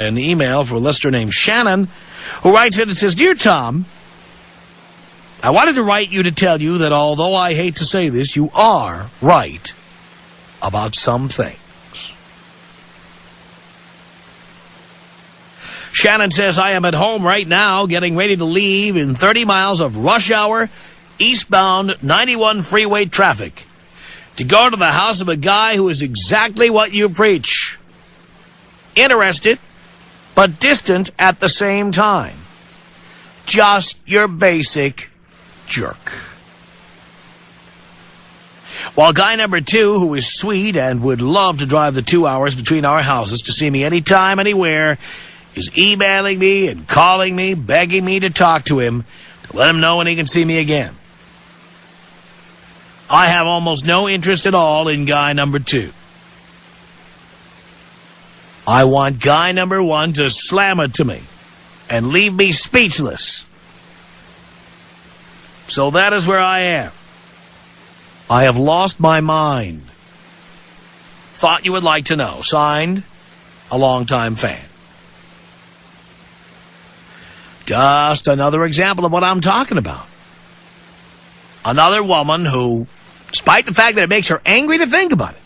an email from a listener named Shannon, who writes in and says, Dear Tom, I wanted to write you to tell you that although I hate to say this, you are right about some things. Shannon says, I am at home right now getting ready to leave in 30 miles of rush hour, eastbound 91 freeway traffic to go to the house of a guy who is exactly what you preach. Interested, but distant at the same time. Just your basic jerk. While guy number 2, who is sweet and would love to drive the 2 hours between our houses to see me anytime, anywhere, is emailing me and calling me, begging me to talk to him, to let him know when he can see me again. I have almost no interest at all in guy number 2. I want guy number 1 to slam it to me and leave me speechless. So that is where I am. I have lost my mind. Thought you would like to know. Signed, a longtime fan. Just another example of what I'm talking about. Another woman who, despite the fact that it makes her angry to think about it,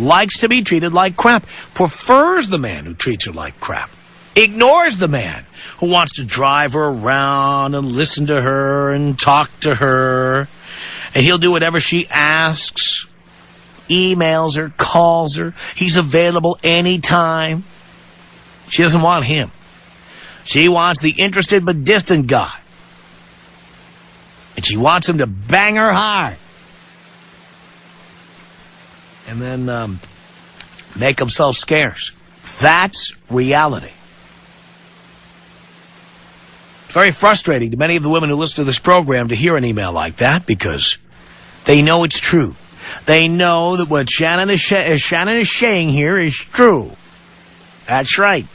likes to be treated like crap, prefers the man who treats her like crap, ignores the man who wants to drive her around and listen to her and talk to her, and he'll do whatever she asks, emails her, calls her, he's available anytime. She doesn't want him. She wants the interested but distant guy. And she wants him to bang her hard. And then make himself scarce. That's reality. It's very frustrating to many of the women who listen to this program to hear an email like that because they know it's true. They know that what Shannon is saying here is true. That's right.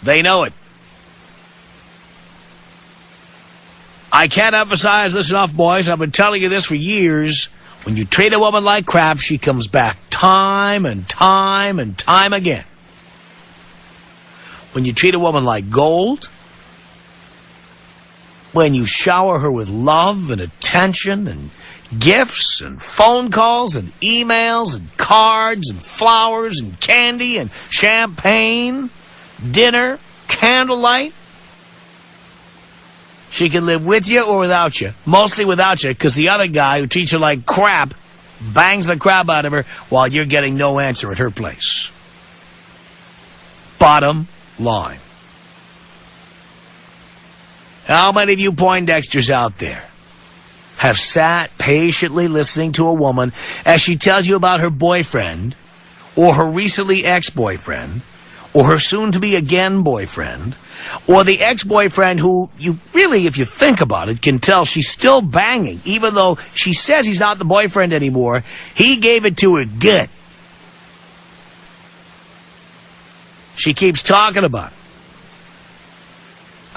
They know it. I can't emphasize this enough, boys. I've been telling you this for years. When you treat a woman like crap, she comes back time and time and time again. When you treat a woman like gold, when you shower her with love and attention and gifts and phone calls and emails and cards and flowers and candy and champagne, dinner, candlelight. She can live with you or without you. Mostly without you, because the other guy who treats her like crap bangs the crap out of her while you're getting no answer at her place. Bottom line. How many of you Poindexters out there have sat patiently listening to a woman as she tells you about her boyfriend or her recently ex-boyfriend or her soon-to-be-again boyfriend, or the ex-boyfriend who you really, if you think about it, can tell she's still banging, even though she says he's not the boyfriend anymore. He gave it to her good. She keeps talking about it.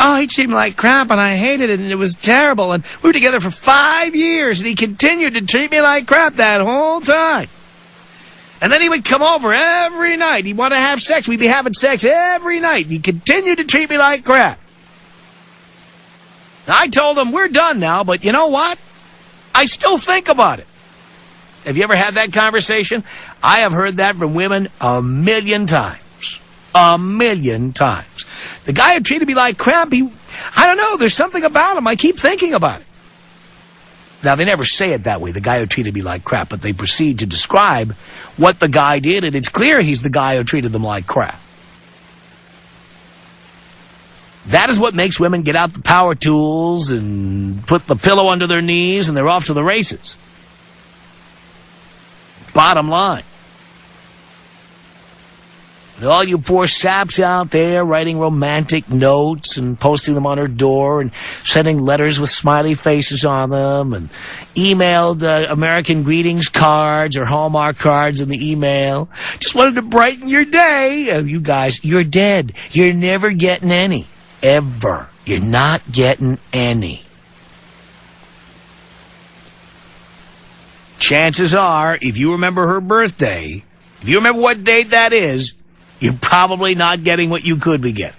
Oh, he treated me like crap, and I hated it, and it was terrible, and we were together for 5 years, and he continued to treat me like crap that whole time. And then he would come over every night. He'd want to have sex. We'd be having sex every night. He continued to treat me like crap. I told him, we're done now, but you know what? I still think about it. Have you ever had that conversation? I have heard that from women 1,000,000 times. 1,000,000 times. The guy who treated me like crap, I don't know, there's something about him. I keep thinking about it. Now, they never say it that way, the guy who treated me like crap, but they proceed to describe what the guy did, and it's clear he's the guy who treated them like crap. That is what makes women get out the power tools and put the pillow under their knees, and they're off to the races. Bottom line. And all you poor saps out there writing romantic notes and posting them on her door and sending letters with smiley faces on them and emailed American greetings cards or Hallmark cards in the email. Just wanted to brighten your day. You guys, you're dead. You're never getting any. Ever. You're not getting any. Chances are, if you remember her birthday, if you remember what date that is, you're probably not getting what you could be getting.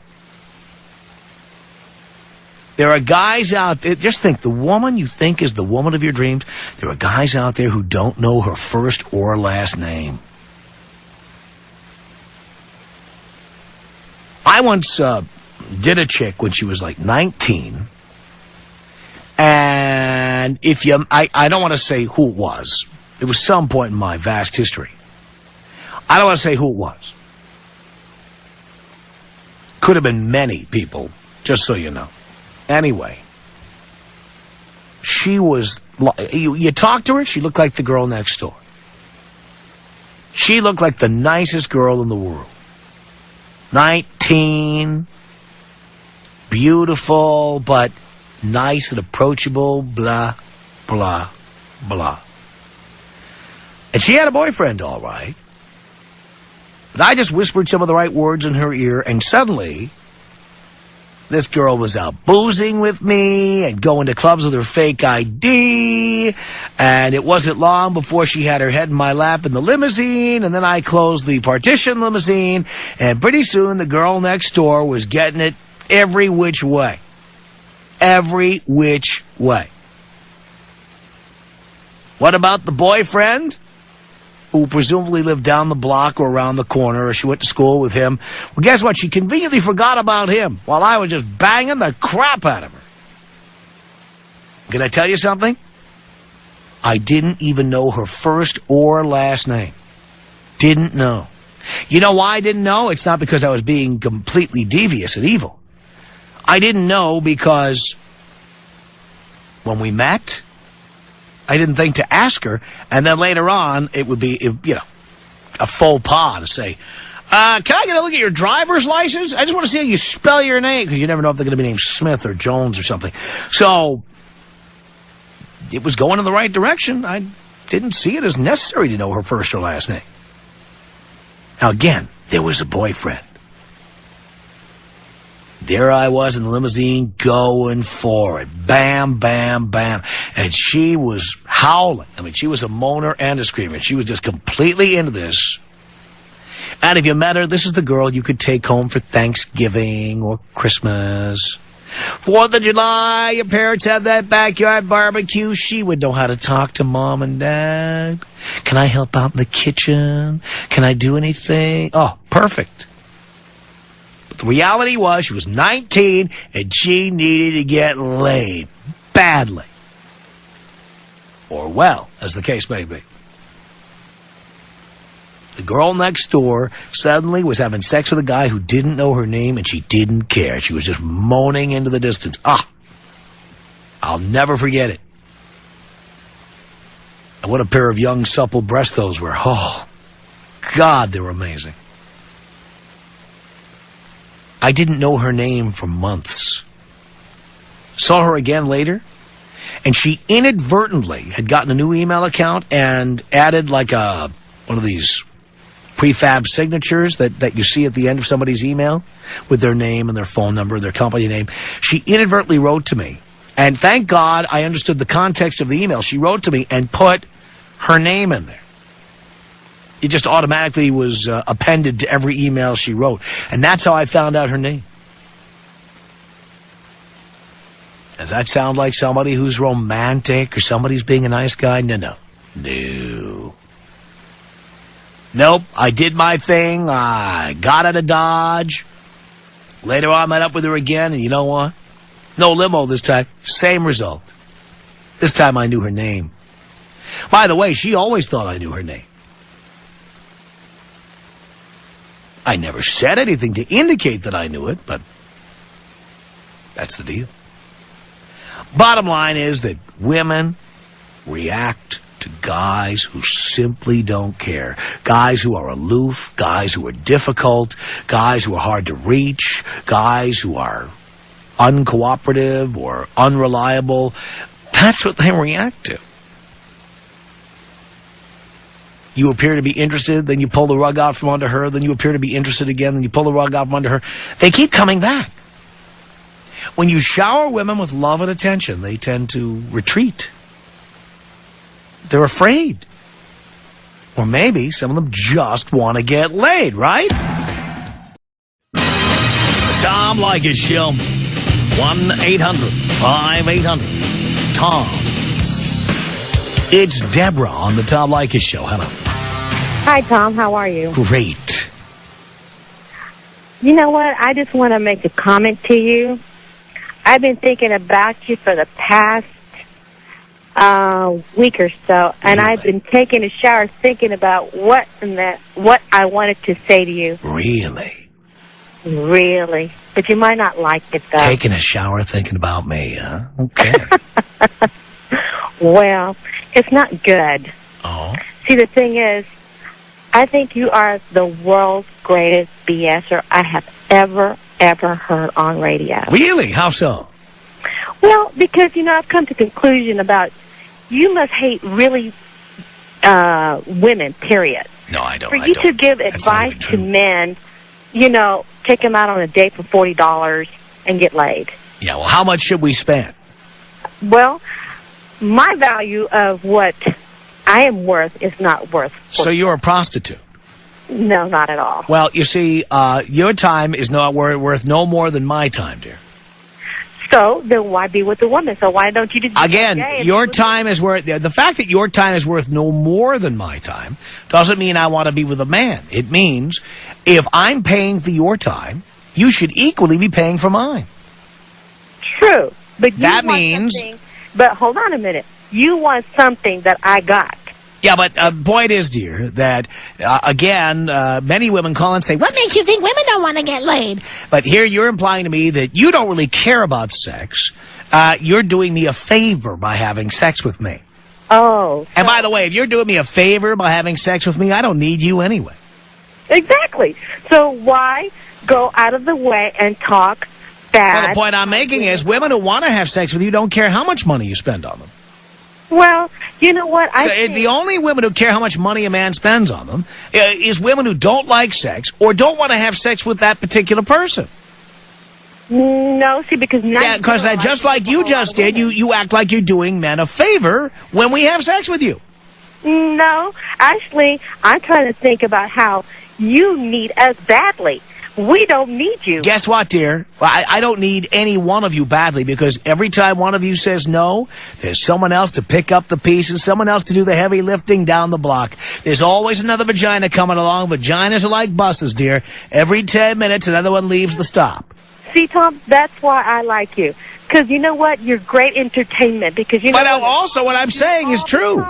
There are guys out there, just think, the woman you think is the woman of your dreams, there are guys out there who don't know her first or last name. I once did a chick when she was like 19, and I don't want to say who it was. It was some point in my vast history. I don't want to say who it was. Could have been many people, just so you know. Anyway, she was, you talked to her, she looked like the girl next door. She looked like the nicest girl in the world. 19, beautiful, but nice and approachable, blah, blah, blah. And she had a boyfriend, all right. But I just whispered some of the right words in her ear, and suddenly this girl was out boozing with me and going to clubs with her fake ID, and it wasn't long before she had her head in my lap in the limousine, and then I closed the partition limousine, and pretty soon the girl next door was getting it every which way. Every which way. What about the boyfriend, who presumably lived down the block or around the corner, or she went to school with him? Well, guess what? She conveniently forgot about him while I was just banging the crap out of her. Can I tell you something? I didn't even know her first or last name. Didn't know. You know why I didn't know? It's not because I was being completely devious and evil. I didn't know because when we met, I didn't think to ask her, and then later on, it would be, a faux pas to say, can I get a look at your driver's license? I just want to see how you spell your name, because you never know if they're going to be named Smith or Jones or something. So, it was going in the right direction. I didn't see it as necessary to know her first or last name. Now again, there was a boyfriend. There I was in the limousine going for it. Bam, bam, bam. And she was howling. I mean, she was a moaner and a screamer. She was just completely into this. And if you met her, this is the girl you could take home for Thanksgiving or Christmas. 4th of July, your parents have that backyard barbecue. She would know how to talk to mom and dad. Can I help out in the kitchen? Can I do anything? Oh, perfect. The reality was she was 19 and she needed to get laid badly. Or well, as the case may be. The girl next door suddenly was having sex with a guy who didn't know her name, and she didn't care. She was just moaning into the distance. I'll never forget it. And what a pair of young, supple breasts those were. Oh, God, they were amazing. I didn't know her name for months. Saw her again later, and she inadvertently had gotten a new email account and added like one of these prefab signatures that you see at the end of somebody's email with their name and their phone number, their company name. She inadvertently wrote to me, and thank God I understood the context of the email. She wrote to me and put her name in there. It just automatically was appended to every email she wrote. And that's how I found out her name. Does that sound like somebody who's romantic or somebody who's being a nice guy? No. Nope, I did my thing. I got out of Dodge. Later on, I met up with her again, and you know what? No limo this time. Same result. This time I knew her name. By the way, she always thought I knew her name. I never said anything to indicate that I knew it, but that's the deal. Bottom line is that women react to guys who simply don't care. Guys who are aloof, guys who are difficult, guys who are hard to reach, guys who are uncooperative or unreliable. That's what they react to. You appear to be interested, then you pull the rug out from under her, then you appear to be interested again, then you pull the rug out from under her. They keep coming back. When you shower women with love and attention, they tend to retreat. They're afraid. Or maybe some of them just want to get laid, right? Tom Leykis Show. 1-800-5800-TOM. It's Deborah on the Tom Leykis Show. Hello. Hi, Tom. How are you? Great. You know what? I just want to make a comment to you. I've been thinking about you for the past week or so, and Really? I've been taking a shower thinking about what I wanted to say to you. Really? Really. But you might not like it, though. Taking a shower thinking about me, huh? Okay. Well, it's not good. Oh? See, the thing is, I think you are the world's greatest BSer I have ever heard on radio. Really? How so? Well, because, I've come to the conclusion about you must hate really women, period. No, I don't. For you to give That's not even advice to true. men, take them out on a date for $40 and get laid. Yeah, well, how much should we spend? Well, my value of what I am worth is not worth. So you're a prostitute? No, not at all. Well, you see, your time is not worth no more than my time, dear. So then why be with a woman? So why don't you just... Again, your time is worth... The fact that your time is worth no more than my time doesn't mean I want to be with a man. It means if I'm paying for your time, you should equally be paying for mine. True. But That means... But hold on a minute. You want something that I got. Yeah, but point is, dear, that, again, many women call and say, What makes you think women don't want to get laid? but here you're implying to me that you don't really care about sex. You're doing me a favor by having sex with me. Oh. And by the way, if you're doing me a favor by having sex with me, I don't need you anyway. Exactly. So why go out of the way and talk bad? Well, the point I'm making is women who want to have sex with you don't care how much money you spend on them. Well, you know what? The only women who care how much money a man spends on them is women who don't like sex or don't want to have sex with that particular person. No, see, because now... Yeah, because just like you just did, you act like you're doing men a favor when we have sex with you. No, actually, I'm trying to think about how you need us badly. We don't need you. Guess what, dear? I don't need any one of you badly because every time one of you says no, there's someone else to pick up the pieces, someone else to do the heavy lifting down the block. There's always another vagina coming along. Vaginas are like buses, dear. Every 10 minutes, another one leaves the stop. See, Tom, that's why I like you. Because you know what? You're great entertainment. Because you know But also what I'm saying is true.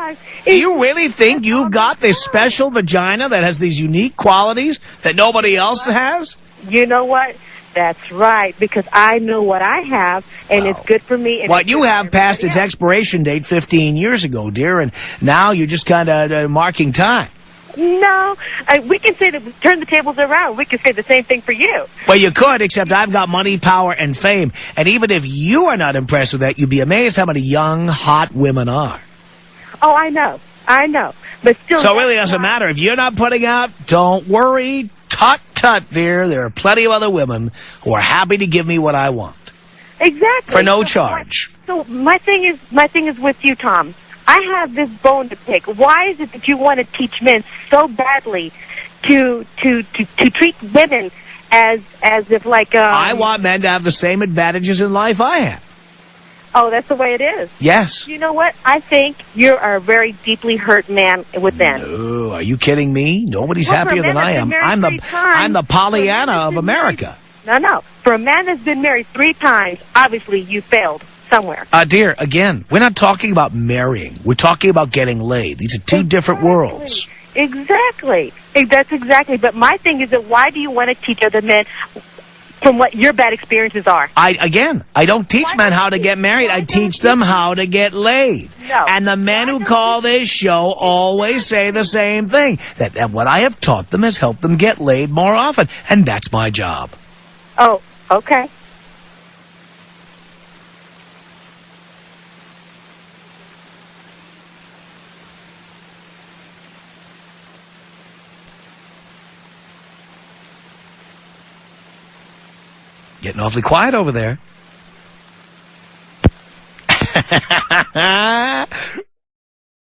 Do you really think you've got this special vagina that has these unique qualities that nobody else has? You know what? That's right, because I know what I have, and it's good for me. And What you have passed its expiration date 15 years ago, dear, and now you're just kind of marking time. No, we can say that, turn the tables around. We can say the same thing for you. Well, you could, except I've got money, power, and fame. And even if you are not impressed with that, you'd be amazed how many young, hot women are. Oh, I know. But still... So it really doesn't matter. If you're not putting out, don't worry. Tut, tut, dear. There are plenty of other women who are happy to give me what I want. Exactly. For no charge. So my thing is with you, Tom. I have this bone to pick. Why is it that you want to teach men so badly to treat women as if like... I want men to have the same advantages in life I have. Oh, that's the way it is. Yes. You know what? I think you're a very deeply hurt man within. No, are you kidding me? Nobody's Well, happier than I am. I'm the Pollyanna of America. No. For a man that's been married 3 times, obviously you failed somewhere. Dear, again, we're not talking about marrying. We're talking about getting laid. These are two different worlds. Exactly. That's exactly. But my thing is that why do you want to teach other men from what your bad experiences are? I don't teach men how to get married. I teach them how to get laid. No. And the men who call this show always say the same thing, that what I have taught them has helped them get laid more often. And that's my job. Oh, okay. Getting awfully quiet over there.